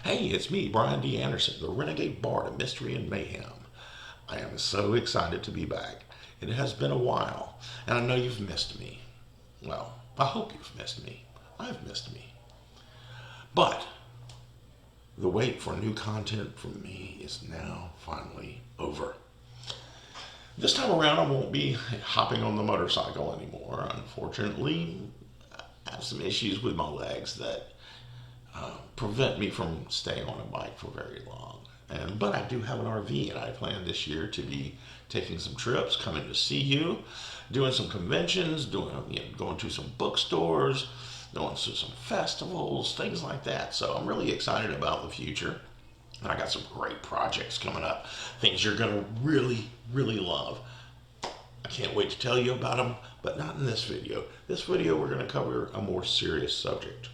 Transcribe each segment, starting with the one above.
Hey, it's me, Brian D. Anderson, the Renegade Bard of Mystery and Mayhem. I am so excited to be back. It has been a while, and I know you've missed me. Well, I hope you've missed me. I've missed me. But the wait for new content from me is now finally over. This time around, I won't be hopping on the motorcycle anymore. Unfortunately, I have some issues with my legs that prevent me from staying on a bike for very long. But I do have an RV, and I plan this year to be taking some trips, coming to see you, doing some conventions, going to some bookstores, going to some festivals, things like that. So I'm really excited about the future. And I got some great projects coming up, things you're going to really, really love. I can't wait to tell you about them, but not in this video. This video, we're going to cover a more serious subject.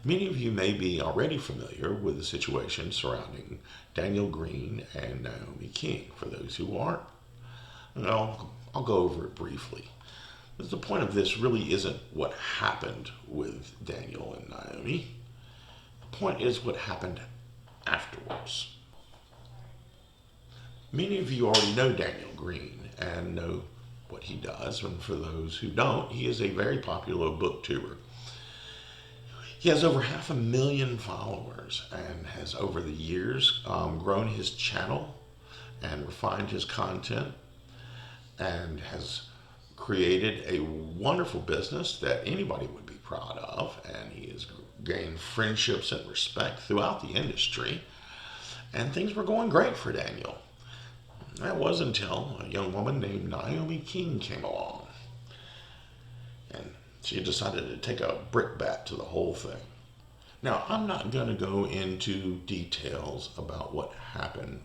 Many of you may be already familiar with the situation surrounding Daniel Greene and Naomi King. For those who aren't, I'll go over it briefly. But the point of this really isn't what happened with Daniel and Naomi. The point is what happened afterwards. Many of you already know Daniel Greene and know what he does, and for those who don't, he is a very popular booktuber. He has over 500,000 followers and has over the years grown his channel and refined his content and has created a wonderful business that anybody would be proud of, and he has gained friendships and respect throughout the industry, and things were going great for Daniel. That was until a young woman named Naomi King came along, and she decided to take a brickbat to the whole thing. Now, I'm not going to go into details about what happened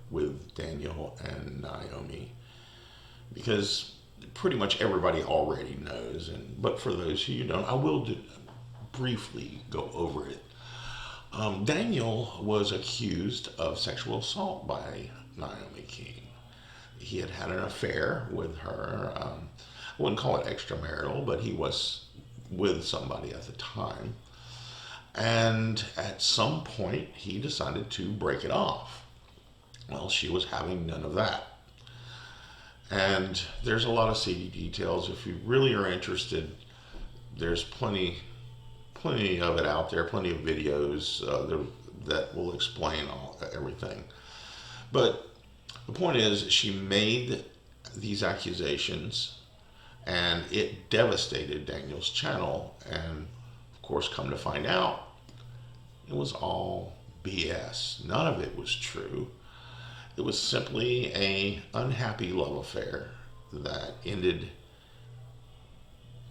with Daniel and Naomi because pretty much everybody already knows. But for those who don't, I will briefly go over it. Daniel was accused of sexual assault by Naomi King. He had had an affair with her. I wouldn't call it extramarital, but he was with somebody at the time. And at some point, he decided to break it off. Well, she was having none of that. And there's a lot of seedy details. If you really are interested, there's plenty of it out there, plenty of videos that will explain everything. But the point is, she made these accusations, and it devastated Daniel's channel. And of course, come to find out, it was all BS. None of it was true. It was simply an unhappy love affair that ended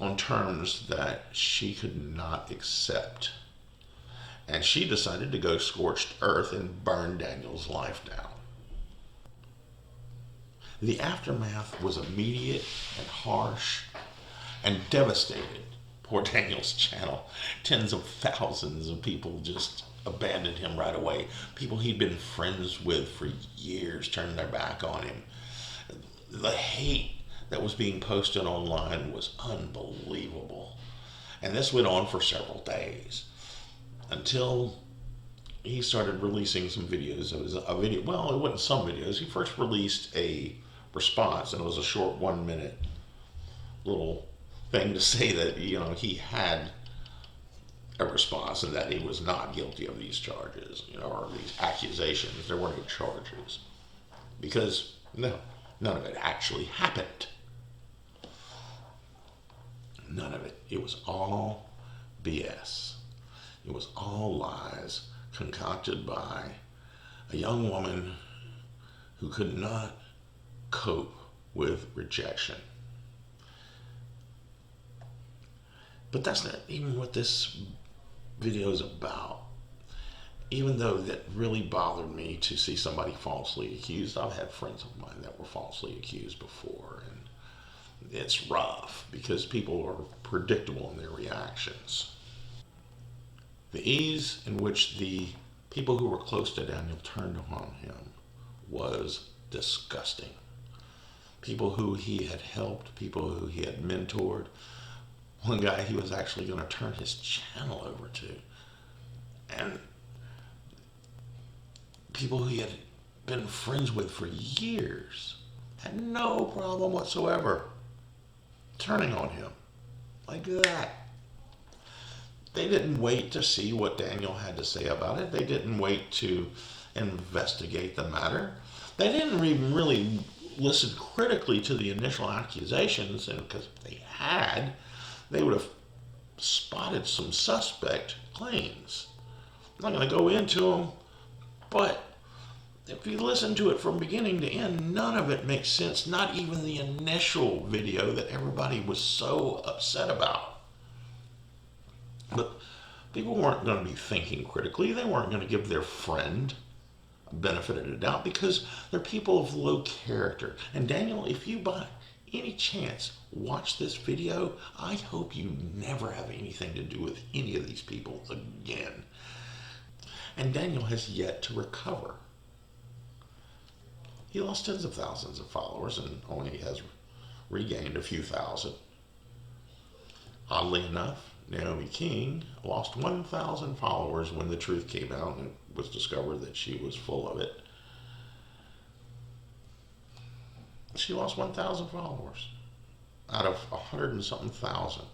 on terms that she could not accept. And she decided to go scorched earth and burn Daniel's life down. The aftermath was immediate and harsh and devastated poor Daniel's channel. Tens of thousands of people just abandoned him right away. People he'd been friends with for years turned their back on him. The hate that was being posted online was unbelievable. And this went on for several days until he started releasing some videos. It was a video, well, it wasn't some videos. He first released a response, and it was a short 1 minute little thing to say that, he had a response and that he was not guilty of these charges, or these accusations. There were no charges because none of it actually happened. None of it. It was all BS. It was all lies concocted by a young woman who could not cope with rejection. But that's not even what this video is about. Even though that really bothered me to see somebody falsely accused. I've had friends of mine that were falsely accused before, and it's rough because people are predictable in their reactions. The ease in which the people who were close to Daniel turned on him was disgusting. People who he had helped, people who he had mentored. One guy he was actually going to turn his channel over to. And people he had been friends with for years had no problem whatsoever turning on him like that. They didn't wait to see what Daniel had to say about it. They didn't wait to investigate the matter. They didn't even really listen critically to the initial accusations, and because if they had, they would have spotted some suspect claims. I'm not going to go into them, but if you listen to it from beginning to end, none of it makes sense. Not even the initial video that everybody was so upset about. But people weren't going to be thinking critically. They weren't going to give their friend a benefit of the doubt because they're people of low character. And Daniel, if you by any chance watch this video, I hope you never have anything to do with any of these people again. And Daniel has yet to recover. He lost tens of thousands of followers and only has regained a few thousand. Oddly enough, Naomi King lost 1,000 followers when the truth came out and it was discovered that she was full of it. She lost 1,000 followers out of 100 and something thousand.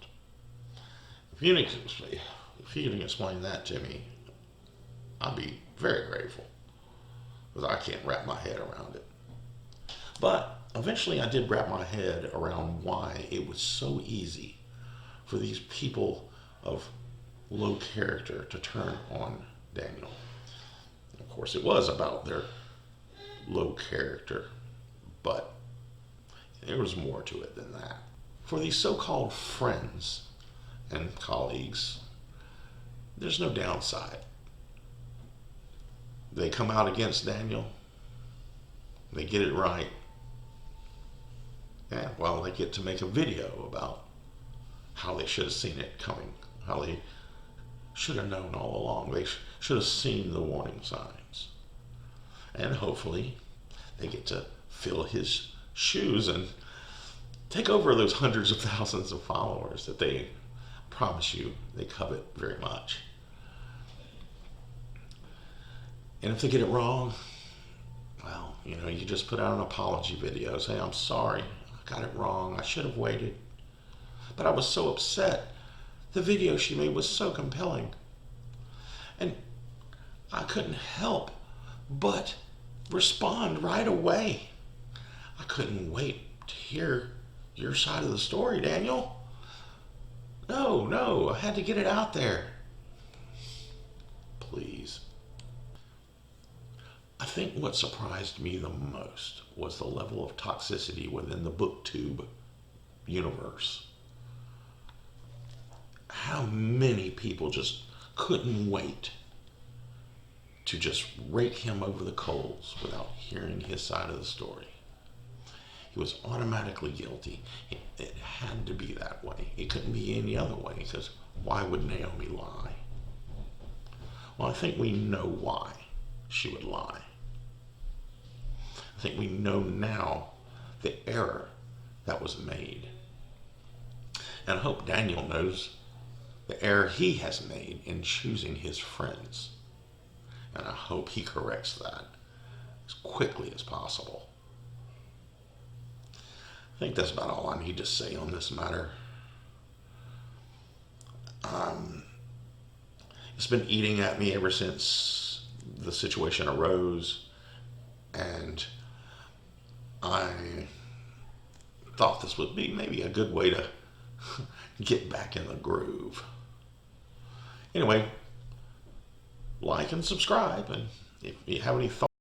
If you can explain that to me, I'd be very grateful, because I can't wrap my head around it. But eventually I did wrap my head around why it was so easy for these people of low character to turn on Daniel. Of course, it was about their low character, but there was more to it than that. For these so-called friends and colleagues, there's no downside. They come out against Daniel, they get it right, and well, they get to make a video about how they should have seen it coming, how they should have known all along. They should have seen the warning signs. And hopefully they get to fill his shoes and take over those hundreds of thousands of followers that they promise you they covet very much. And if they get it wrong, well, you just put out an apology video. Say, I'm sorry, I got it wrong, I should have waited. But I was so upset. The video she made was so compelling. And I couldn't help but respond right away. I couldn't wait to hear your side of the story, Daniel. No, I had to get it out there. Please. I think what surprised me the most was the level of toxicity within the BookTube universe. How many people just couldn't wait to just rake him over the coals without hearing his side of the story. He was automatically guilty. It had to be that way. It couldn't be any other way, because why would Naomi lie? Well, I think we know why she would lie. I think we know now the error that was made. And I hope Daniel knows the error he has made in choosing his friends. And I hope he corrects that as quickly as possible. I think that's about all I need to say on this matter. It's been eating at me ever since the situation arose, and I thought this would be maybe a good way to get back in the groove. Anyway, like and subscribe, and if you have any thoughts,